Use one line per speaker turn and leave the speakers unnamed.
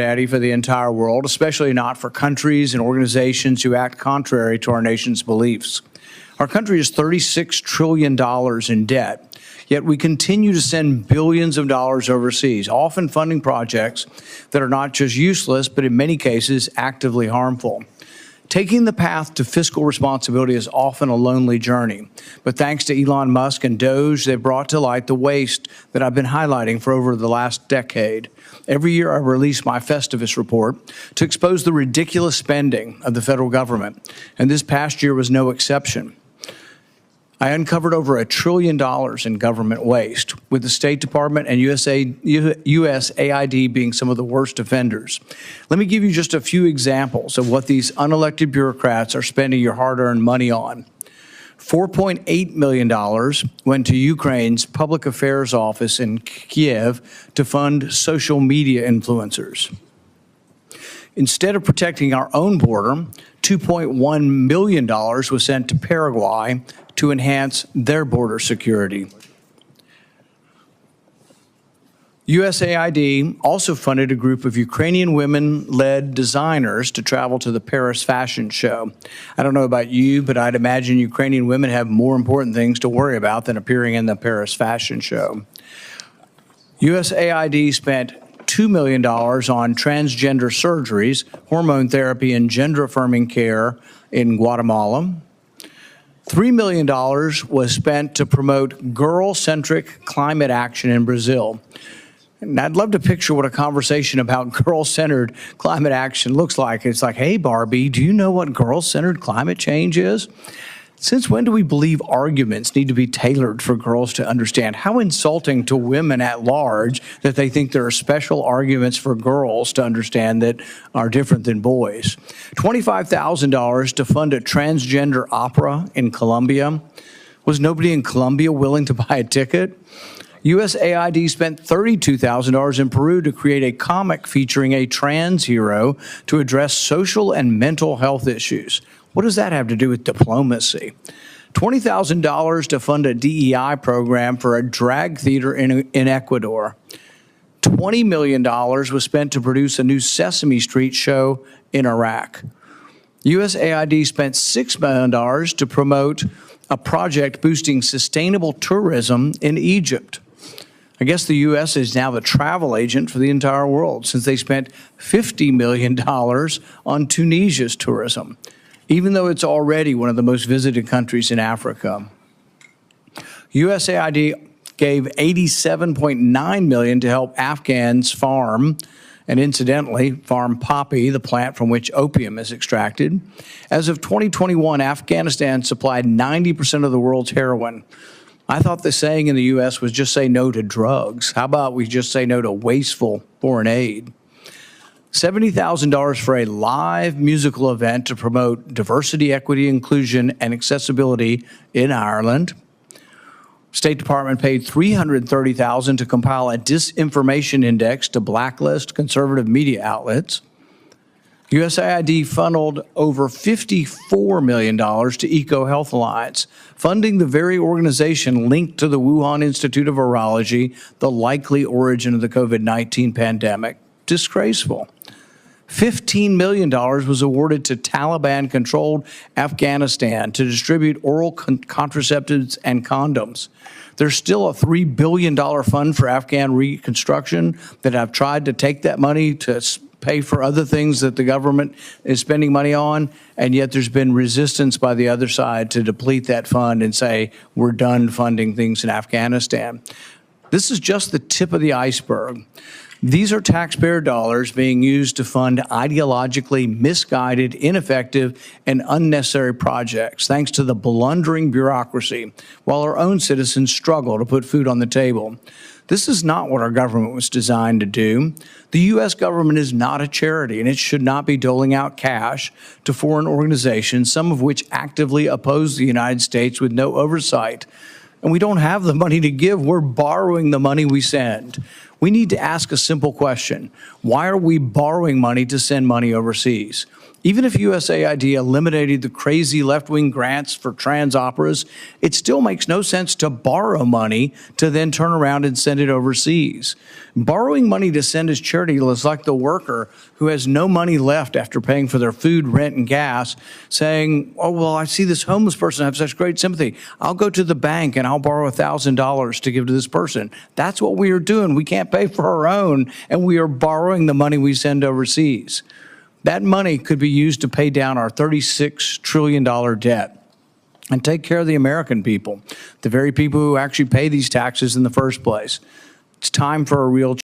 daddy for the entire world, especially not for countries and organizations who act contrary to our nation's beliefs. Our country is $36 trillion in debt, yet we continue to send billions of dollars overseas, often funding projects that are not just useless, but in many cases actively harmful. Taking the path to fiscal responsibility is often a lonely journey, but thanks to Elon Musk and Doge, they've brought to light the waste that I've been highlighting for over the last decade. Every year I release my Festivus report to expose the ridiculous spending of the federal government, and this past year was no exception. I uncovered over $1 trillion in government waste, with the State Department and USAID being some of the worst offenders. Let me give you just a few examples of what these unelected bureaucrats are spending your hard-earned money on. $4.8 million went to Ukraine's public affairs office in Kiev to fund social media influencers. Instead of protecting our own border, $2.1 million was sent to Paraguay to enhance their border security. USAID also funded a group of Ukrainian women-led designers to travel to the Paris Fashion Show. I don't know about you, but I'd imagine Ukrainian women have more important things to worry about than appearing in the Paris Fashion Show. USAID spent $2 million on transgender surgeries, hormone therapy, and gender-affirming care in Guatemala. $3 million was spent to promote girl-centric climate action in Brazil. And I'd love to picture what a conversation about girl-centered climate action looks like. It's like, hey, Barbie, do you know what girl-centered climate change is? Since when do we believe arguments need to be tailored for girls to understand? How insulting to women at large that they think there are special arguments for girls to understand that are different than boys. $25,000 to fund a transgender opera in Colombia. Was nobody in Colombia willing to buy a ticket? USAID spent $32,000 in Peru to create a comic featuring a trans hero to address social and mental health issues. What does that have to do with diplomacy? $20,000 to fund a DEI program for a drag theater in Ecuador. $20 million was spent to produce a new Sesame Street show in Iraq. USAID spent $6 million to promote a project boosting sustainable tourism in Egypt. I guess the U.S. is now the travel agent for the entire world, since they spent $50 million on Tunisia's tourism, even though it's already one of the most visited countries in Africa. USAID gave $87.9 million to help Afghans farm, and incidentally, farm poppy, the plant from which opium is extracted. As of 2021, Afghanistan supplied 90% of the world's heroin. I thought the saying in the U.S. was just say no to drugs. How about we just say no to wasteful foreign aid? $70,000 for a live musical event to promote diversity, equity, inclusion, and accessibility in Ireland. State Department paid $330,000 to compile a disinformation index to blacklist conservative media outlets. USAID funneled over $54 million to EcoHealth Alliance, funding the very organization linked to the Wuhan Institute of Virology, the likely origin of the COVID-19 pandemic. Disgraceful. $15 million was awarded to Taliban-controlled Afghanistan to distribute oral contraceptives and condoms. There's still a $3 billion fund for Afghan reconstruction that I've tried to take that money to pay for other things that the government is spending money on, and yet there's been resistance by the other side to deplete that fund and say, we're done funding things in Afghanistan. This is just the tip of the iceberg. These are taxpayer dollars being used to fund ideologically misguided, ineffective, and unnecessary projects, thanks to the blundering bureaucracy, while our own citizens struggle to put food on the table. This is not what our government was designed to do. The U.S. government is not a charity, and it should not be doling out cash to foreign organizations, some of which actively oppose the United States with no oversight. And we don't have the money to give. We're borrowing the money we send. We need to ask a simple question. Why are we borrowing money to send money overseas? Even if USAID eliminated the crazy left-wing grants for trans operas, it still makes no sense to borrow money to then turn around and send it overseas. Borrowing money to send as charity is like the worker who has no money left after paying for their food, rent, and gas, saying, oh, well, I see this homeless person, I have such great sympathy. I'll go to the bank and I'll borrow $1,000 to give to this person. That's what we are doing. We can't pay for our own, and we are borrowing the money we send overseas. That money could be used to pay down our $36 trillion debt and take care of the American people, the very people who actually pay these taxes in the first place. It's time for a real change.